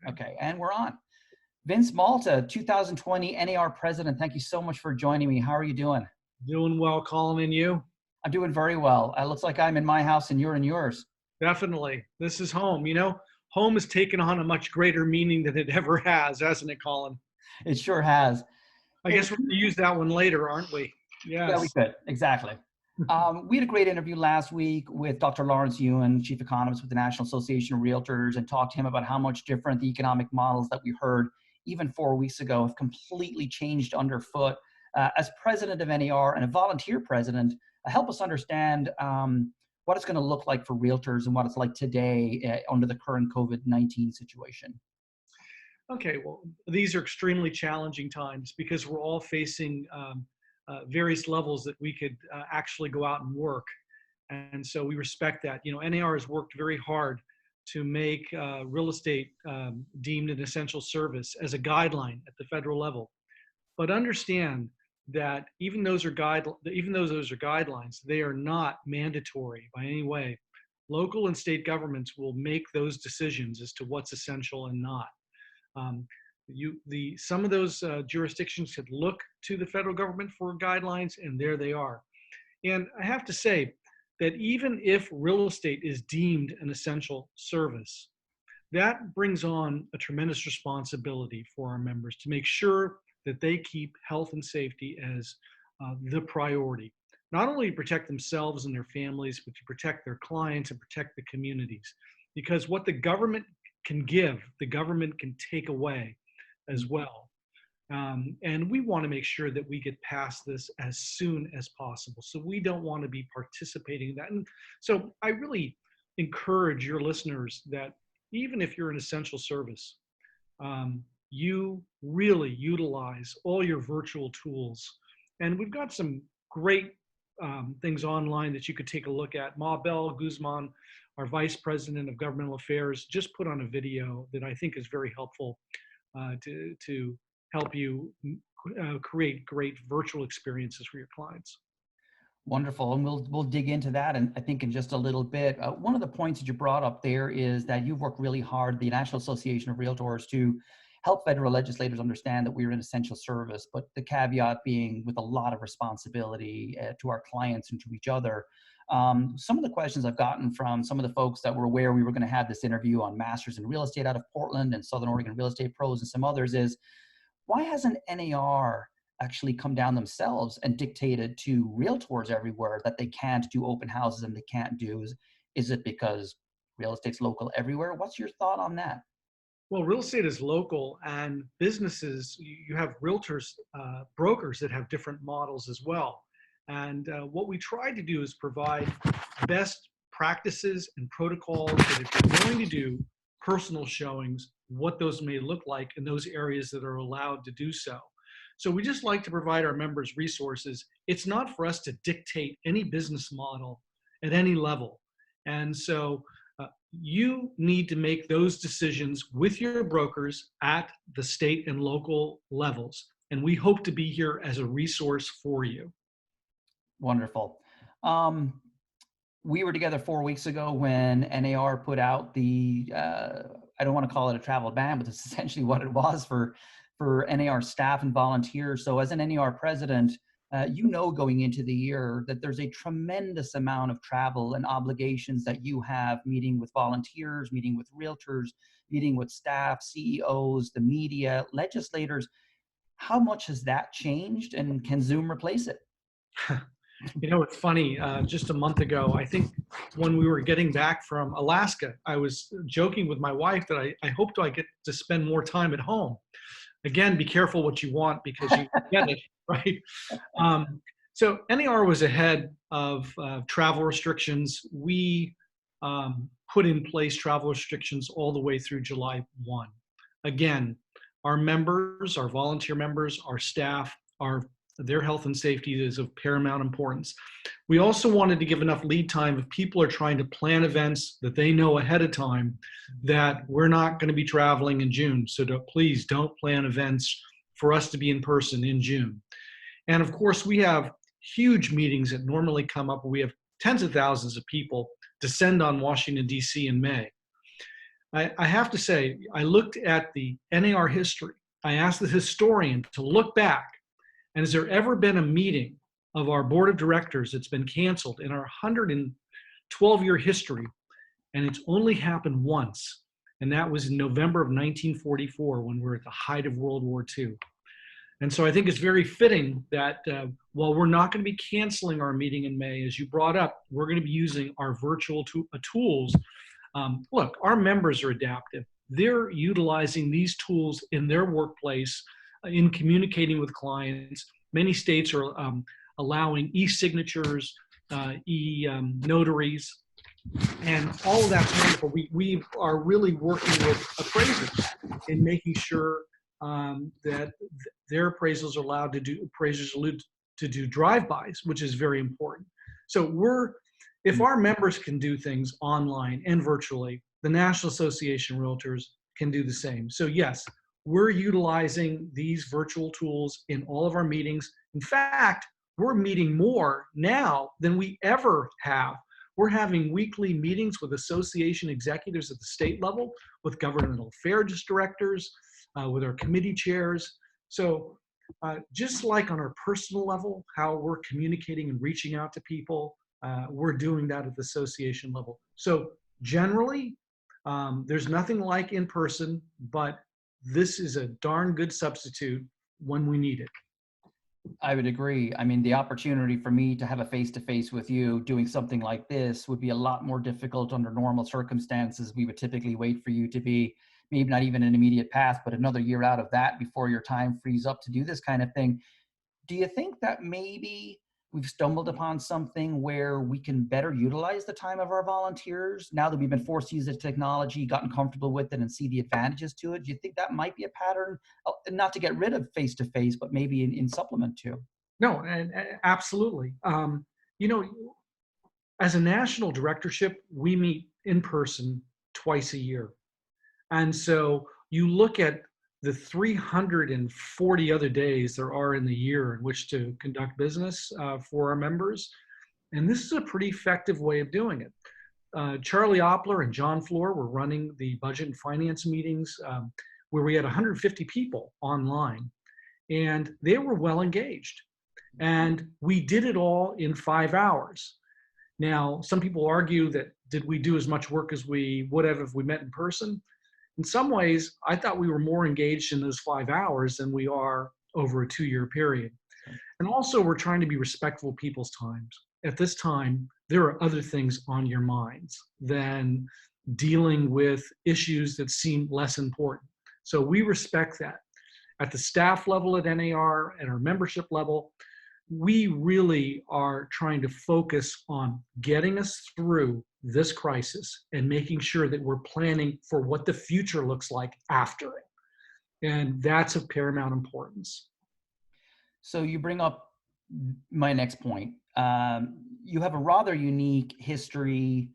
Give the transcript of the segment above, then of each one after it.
Okay, and we're on. Vince Malta, 2020 NAR President. Thank you so much for joining me. How are you doing? Doing well, Colin, and you? I'm doing very well. It looks like I'm in my house and you're in yours. Definitely. This is home. Home has taken on a much greater meaning than it ever has, hasn't it, Colin? It sure has. I Hey, guess we're going to use that one later, aren't we? yeah, we Yes. could. Exactly. We had a great interview last week with Dr. Lawrence Ewan, Chief Economist with the National Association of Realtors, and talked to him about how much different the economic models that we heard even 4 weeks ago have completely changed underfoot. As president of NAR and a volunteer president, help us understand what it's going to look like for realtors and what it's like today under the current COVID-19 situation. Okay, well, these are extremely challenging times because we're all facing various levels that we could actually go out and work. And so we respect that. NAR has worked very hard to make real estate deemed an essential service as a guideline at the federal level. But understand that even though those are guidelines, they are not mandatory by any way. Local and state governments will make those decisions as to what's essential and not. Some of those jurisdictions could look to the federal government for guidelines, and there they are. And I have to say that even if real estate is deemed an essential service, that brings on a tremendous responsibility for our members to make sure that they keep health and safety as the priority. Not only to protect themselves and their families, but to protect their clients and protect the communities. Because what the government can give, the government can take away as well. And we want to make sure that we get past this as soon as possible. So we don't want to be participating in that. And so I really encourage your listeners that even if you're an essential service, you really utilize all your virtual tools. And we've got some great things online that you could take a look at. Mabel Guzman, our Vice President of Governmental Affairs, just put on a video that I think is very helpful to help you create great virtual experiences for your clients. Wonderful, and we'll dig into that, and I think in just a little bit. One of the points that you brought up there is that you've worked really hard, the National Association of Realtors, to help federal legislators understand that we're an essential service, but the caveat being with a lot of responsibility to our clients and to each other. Some of the questions I've gotten from some of the folks that were aware we were going to have this interview on Masters in Real Estate out of Portland and Southern Oregon Real Estate Pros and some others is, why hasn't NAR actually come down themselves and dictated to realtors everywhere that they can't do open houses and they can't do? Is it because real estate's local everywhere? What's your thought on that? Well, real estate is local, and businesses, you have realtors, brokers that have different models as well. And what we try to do is provide best practices and protocols that if you're going to do personal showings, what those may look like in those areas that are allowed to do so. So we just like to provide our members resources. It's not for us to dictate any business model at any level. And so you need to make those decisions with your brokers at the state and local levels. And we hope to be here as a resource for you. Wonderful. We were together 4 weeks ago when NAR put out the, I don't want to call it a travel ban, but it's essentially what it was for NAR staff and volunteers. So as an NAR president, going into the year that there's a tremendous amount of travel and obligations that you have, meeting with volunteers, meeting with realtors, meeting with staff, CEOs, the media, legislators. How much has that changed, and can Zoom replace it? It's funny, just a month ago, I think when we were getting back from Alaska, I was joking with my wife that I hoped I get to spend more time at home. Again, be careful what you want because you get it, right? So NAR was ahead of travel restrictions. We put in place travel restrictions all the way through July 1. Again, our members, our volunteer members, our staff, their health and safety is of paramount importance. We also wanted to give enough lead time if people are trying to plan events that they know ahead of time that we're not going to be traveling in June. So please don't plan events for us to be in person in June. And of course, we have huge meetings that normally come up. We have tens of thousands of people descend on Washington, D.C. in May. I have to say, I looked at the NAR history. I asked the historian to look back, and has there ever been a meeting of our board of directors that's been canceled in our 112-year history? And it's only happened once, and that was in November of 1944 when we were at the height of World War II. And so I think it's very fitting that while we're not going to be canceling our meeting in May, as you brought up, we're going to be using our virtual tools. Look, our members are adaptive. They're utilizing these tools in their workplace, in communicating with clients. Many states are allowing e-signatures, e-notaries, and all of that's wonderful. We are really working with appraisers in making sure that their appraisals are allowed to do drive-bys, which is very important. So if our members can do things online and virtually, the National Association of Realtors can do the same. So yes, we're utilizing these virtual tools in all of our meetings. In fact, we're meeting more now than we ever have. We're having weekly meetings with association executives at the state level, with governmental affairs directors, with our committee chairs. So just like on our personal level, how we're communicating and reaching out to people, we're doing that at the association level. So generally, there's nothing like in person, but this is a darn good substitute when we need it. I would agree. I mean, the opportunity for me to have a face-to-face with you doing something like this would be a lot more difficult under normal circumstances. We would typically wait for you to be maybe not even an immediate path, but another year out of that before your time frees up to do this kind of thing. Do you think that maybe we've stumbled upon something where we can better utilize the time of our volunteers now that we've been forced to use the technology, gotten comfortable with it, and see the advantages to it? Do you think that might be a pattern, not to get rid of face-to-face, but maybe in supplement to? No, and absolutely. You know, as a national directorship, we meet in person twice a year. And so you look at the 340 other days there are in the year in which to conduct business for our members. And this is a pretty effective way of doing it. Charlie Oppler and John Floor were running the budget and finance meetings where we had 150 people online, and they were well engaged. And we did it all in 5 hours. Now, some people argue that did we do as much work as we would have if we met in person? In some ways, I thought we were more engaged in those 5 hours than we are over a 2-year period. And also, we're trying to be respectful of people's times. At this time, there are other things on your minds than dealing with issues that seem less important. So we respect that. At the staff level at NAR, at our membership level, we really are trying to focus on getting us through this crisis and making sure that we're planning for what the future looks like after it. And that's of paramount importance. So you bring up my next point. You have a rather unique history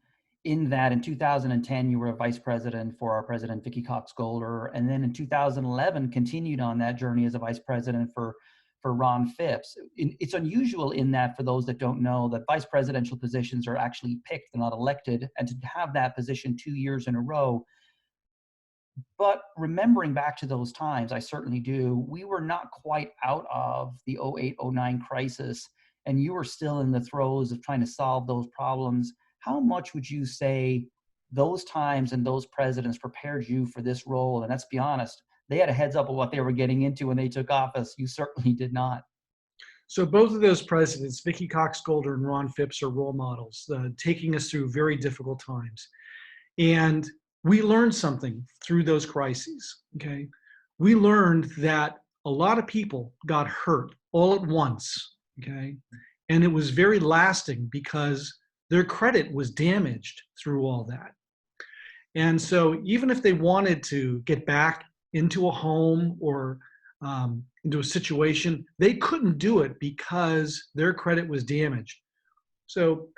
in that in 2010, you were a vice president for our president, Vicky Cox-Golder. And then in 2011, continued on that journey as a vice president for Ron Phipps. It's unusual in that, for those that don't know, that vice presidential positions are actually picked, they're not elected, and to have that position 2 years in a row. But remembering back to those times, I certainly do, we were not quite out of the 08-09 crisis, and you were still in the throes of trying to solve those problems. How much would you say those times and those presidents prepared you for this role? And let's be honest, they had a heads up of what they were getting into when they took office. You certainly did not. So both of those presidents, Vicky Cox-Golder and Ron Phipps, are role models, taking us through very difficult times. And we learned something through those crises, okay? We learned that a lot of people got hurt all at once, okay? And it was very lasting because their credit was damaged through all that. And so even if they wanted to get back into a home or into a situation, they couldn't do it because their credit was damaged. So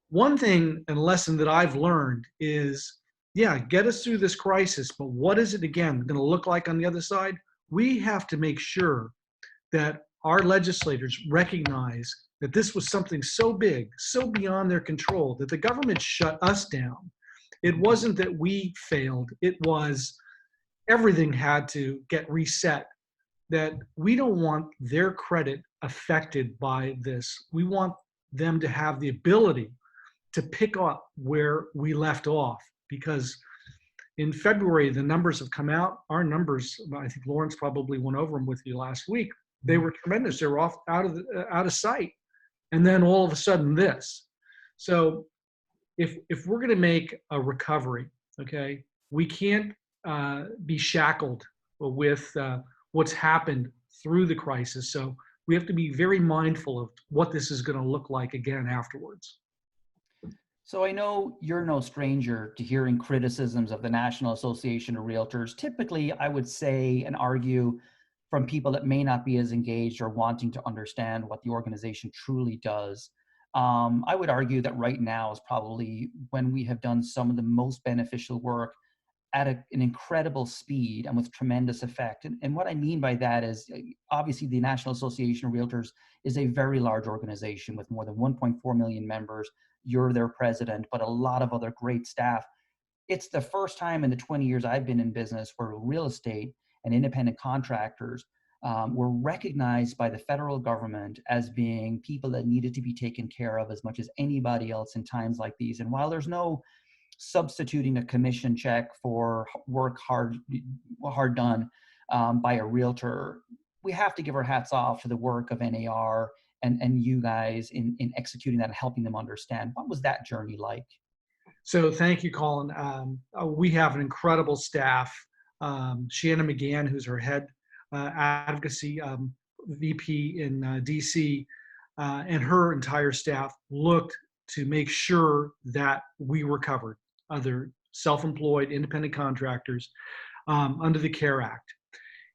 one thing and lesson that I've learned is, yeah, get us through this crisis, but what is it again going to look like on the other side? We have to make sure that our legislators recognize that this was something so big, so beyond their control, that the government shut us down. It wasn't that we failed. It was everything had to get reset, that we don't want their credit affected by this. We want them to have the ability to pick up where we left off, because in February, the numbers have come out. Our numbers, I think Lawrence probably went over them with you last week. They were tremendous. They were out of sight. And then all of a sudden this. So if we're going to make a recovery, okay, we can't be shackled with what's happened through the crisis. So we have to be very mindful of what this is going to look like again afterwards. So I know you're no stranger to hearing criticisms of the National Association of Realtors. Typically, I would say and argue from people that may not be as engaged or wanting to understand what the organization truly does. I would argue that right now is probably when we have done some of the most beneficial work at an incredible speed and with tremendous effect. And what I mean by that is, obviously the National Association of Realtors is a very large organization with more than 1.4 million members. You're their president, but a lot of other great staff. It's the first time in the 20 years I've been in business where real estate and independent contractors were recognized by the federal government as being people that needed to be taken care of as much as anybody else in times like these. And while there's no substituting a commission check for work hard done by a realtor, we have to give our hats off to the work of NAR and you guys in executing that and helping them understand. What was that journey like? So thank you, Colin. We have an incredible staff. Shannon McGann, who's our head advocacy VP in DC, and her entire staff looked to make sure that we were covered, other self-employed independent contractors, under the CARE Act.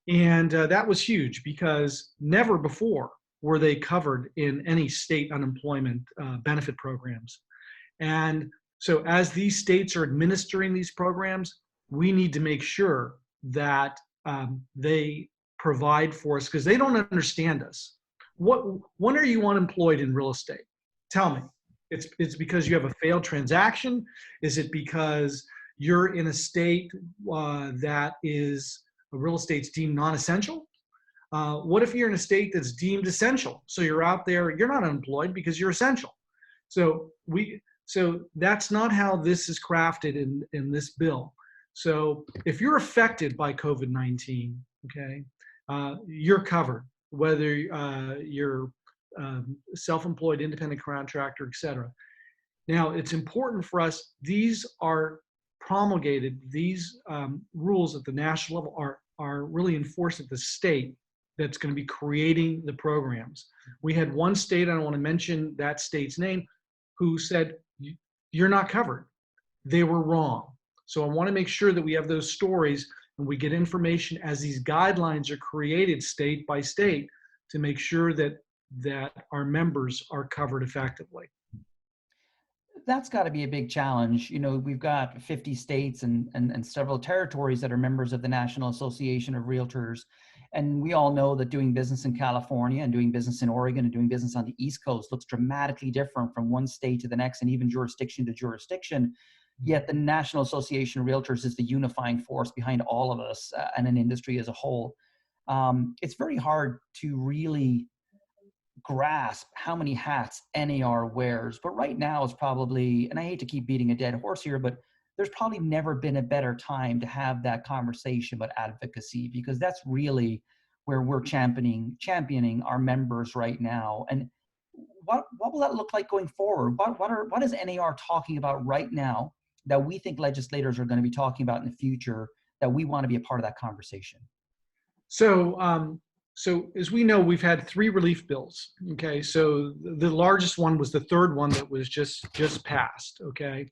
And that was huge because never before were they covered in any state unemployment benefit programs. And so as these states are administering these programs, we need to make sure that they provide for us, because they don't understand us. When are you unemployed in real estate? Tell me. It's because you have a failed transaction? Is it because you're in a state that is real estate's deemed non-essential? What if you're in a state that's deemed essential? So you're out there, you're not unemployed because you're essential. So that's not how this is crafted in this bill. So if you're affected by COVID-19, okay, you're covered, whether you're self-employed, independent contractor, et cetera. Now, it's important for us, these are promulgated, these rules at the national level are really enforced at the state that's going to be creating the programs. We had one state, I don't want to mention that state's name, who said, you're not covered. They were wrong. So I want to make sure that we have those stories and we get information as these guidelines are created state by state to make sure that our members are covered effectively. That's got to be a big challenge. You know, we've got 50 states and several territories that are members of the National Association of Realtors. And we all know that doing business in California and doing business in Oregon and doing business on the East Coast looks dramatically different from one state to the next and even jurisdiction to jurisdiction. Yet the National Association of Realtors is the unifying force behind all of us and an industry as a whole. It's very hard to really grasp how many hats NAR wears, but right now is probably, and I hate to keep beating a dead horse here, but there's probably never been a better time to have that conversation about advocacy, because that's really where we're championing our members right now. And what will that look like going forward? What is NAR talking about right now that we think legislators are going to be talking about in the future that we want to be a part of that conversation? So as we know, we've had 3 relief bills. Okay, so the largest one was the third one that was just passed. Okay,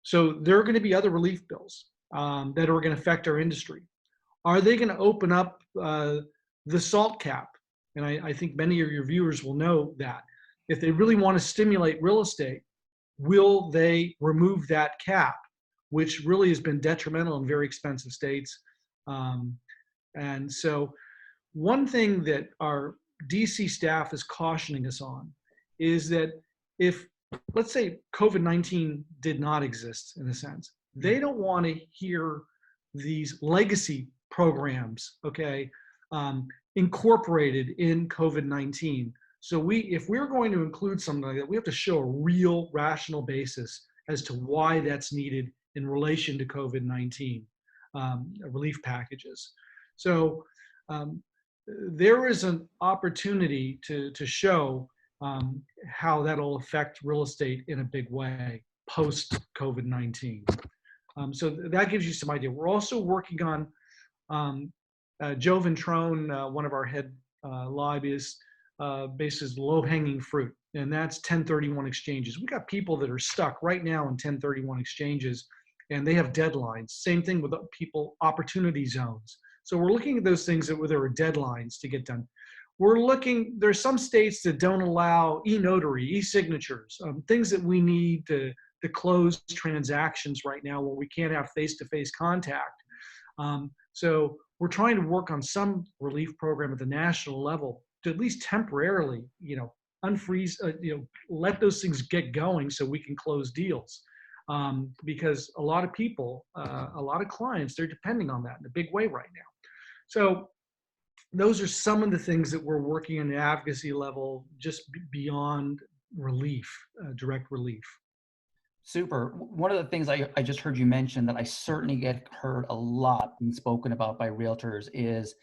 so there are going to be other relief bills that are going to affect our industry. Are they going to open up the SALT cap? And I think many of your viewers will know that. If they really want to stimulate real estate, will they remove that cap, which really has been detrimental in very expensive states? And so one thing that our DC staff is cautioning us on is that if let's say COVID-19 did not exist in a sense. They don't want to hear these legacy programs, okay, incorporated in COVID-19. So if we're going to include something like that, we have to show a real rational basis as to why that's needed in relation to COVID-19 relief packages. So there is an opportunity to show how that'll affect real estate in a big way post COVID-19. So that gives you some idea. We're also working on Joe Ventrone, one of our head lobbyists, bases low-hanging fruit, and that's 1031 exchanges. We got people that are stuck right now in 1031 exchanges, and they have deadlines. Same thing with people, opportunity zones. So we're looking at those things that where there are deadlines to get done. We're looking, there's some states that don't allow e-notary, e-signatures, things that we need to close transactions right now where we can't have face-to-face contact. So we're trying to work on some relief program at the national level to at least temporarily, unfreeze, let those things get going so we can close deals. Because a lot of people, a lot of clients, they're depending on that in a big way right now. So those are some of the things that we're working on the advocacy level, just beyond relief, direct relief. Super. One of the things I just heard you mention that I certainly get heard a lot being spoken about by realtors is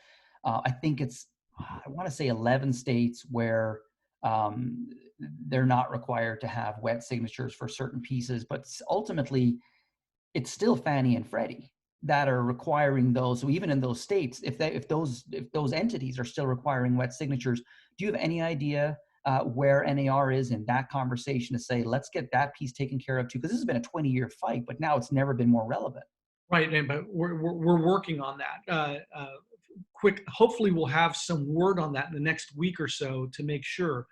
I think I want to say 11 states where they're not required to have wet signatures for certain pieces, but ultimately it's still Fannie and Freddie that are requiring those. So even in those states, if those entities are still requiring wet signatures, do you have any idea where NAR is in that conversation to say, let's get that piece taken care of too? Because this has been a 20-year fight, but now it's never been more relevant. Right, but we're working on that. Quick, hopefully we'll have some word on that in the next week or so to make sure.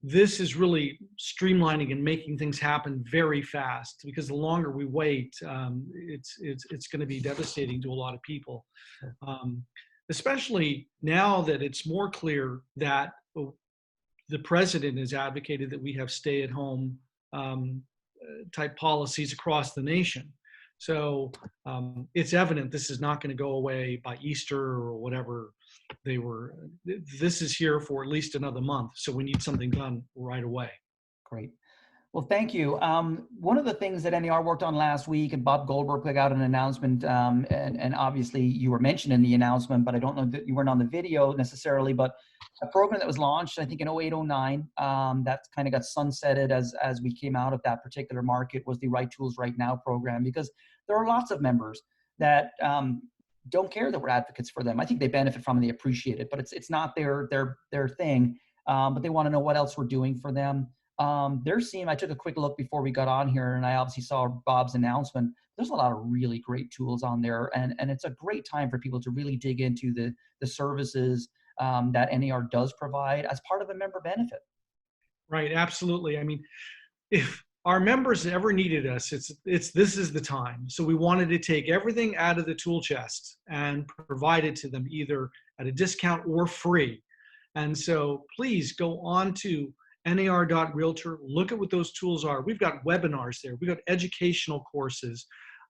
This is really streamlining and making things happen very fast, because the longer we wait, it's going to be devastating to a lot of people. Especially now that it's more clear that the president has advocated that we have stay-at-home type policies across the nation. So it's evident this is not going to go away by Easter or whatever they were. This is here for at least another month. So we need something done right away. Great. Well, thank you. One of the things that NAR worked on last week, and Bob Goldberg put out an announcement, and obviously you were mentioned in the announcement, but I don't know that you weren't on the video necessarily, but a program that was launched, I think in 08, 09, that kind of got sunsetted as we came out of that particular market, was the Right Tools Right Now program, because there are lots of members that don't care that we're advocates for them. I think they benefit from it, they appreciate it, but it's not their thing, but they want to know what else we're doing for them. I took a quick look before we got on here, and I obviously saw Bob's announcement. There's a lot of really great tools on there, and it's a great time for people to really dig into the services that NAR does provide as part of a member benefit. Right, absolutely. I mean, if our members ever needed us, this is the time. So we wanted to take everything out of the tool chest and provide it to them either at a discount or free. And so please go on to nar.realtor, look at what those tools are. We've got webinars there. We've got educational courses,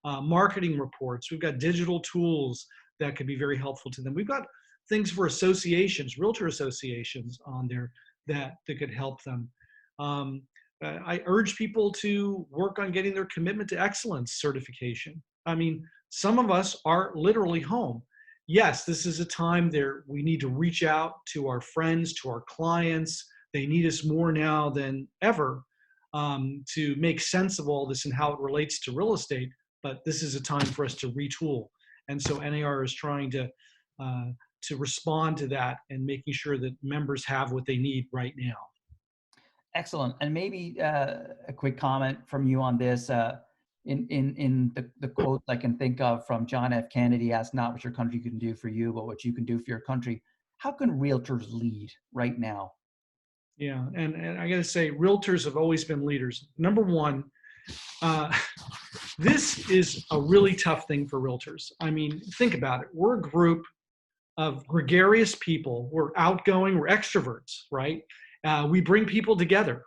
marketing reports. We've got digital tools that could be very helpful to them. We've got things for associations, realtor associations on there that could help them. I urge people to work on getting their commitment to excellence certification. I mean, some of us are literally home. Yes, this is a time there we need to reach out to our friends, to our clients. They need us more now than ever to make sense of all this and how it relates to real estate. But this is a time for us to retool. And so NAR is trying to respond to that and making sure that members have what they need right now. Excellent. And maybe a quick comment from you on this. In the quote I can think of from John F. Kennedy, ask not what your country can do for you, but what you can do for your country. How can realtors lead right now? Yeah, and I got to say, realtors have always been leaders. Number one, this is a really tough thing for realtors. I mean, think about it. We're a group of gregarious people. We're outgoing, we're extroverts, right? We bring people together.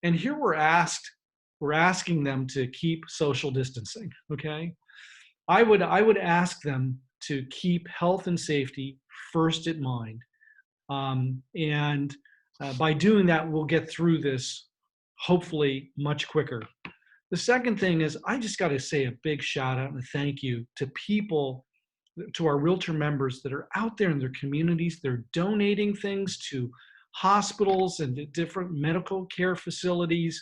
And here we're asking them to keep social distancing, okay? I would ask them to keep health and safety first in mind. And by doing that, we'll get through this hopefully much quicker. The second thing is, I just got to say a big shout out and a thank you to people, to our realtor members that are out there in their communities. They're donating things to hospitals and to different medical care facilities.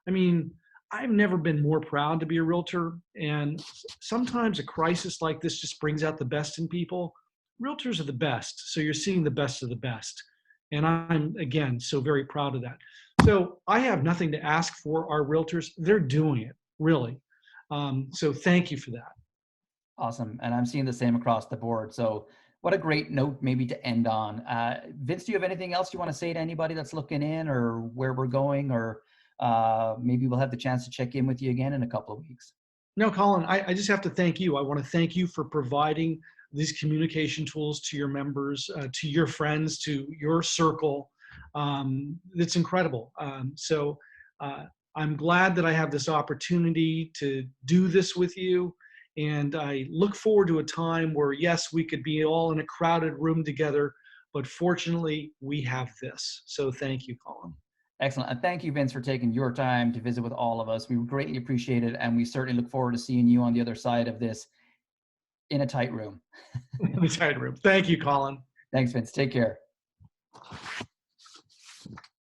I mean, I've never been more proud to be a realtor. And sometimes a crisis like this just brings out the best in people. Realtors are the best. So you're seeing the best of the best. And I'm, again, so very proud of that. So I have nothing to ask for our realtors. They're doing it, really. So thank you for that. Awesome. And I'm seeing the same across the board. So what a great note maybe to end on. Vince, do you have anything else you want to say to anybody that's looking in, or where we're going, or maybe we'll have the chance to check in with you again in a couple of weeks? No, Colin, I just have to thank you. I want to thank you for providing these communication tools to your members, to your friends, to your circle. It's incredible. I'm glad that I have this opportunity to do this with you. And I look forward to a time where, yes, we could be all in a crowded room together, but fortunately, we have this. So thank you, Colin. Excellent. And thank you, Vince, for taking your time to visit with all of us. We greatly appreciate it. And we certainly look forward to seeing you on the other side of this in a tight room. In a tight room. Thank you, Colin. Thanks, Vince. Take care.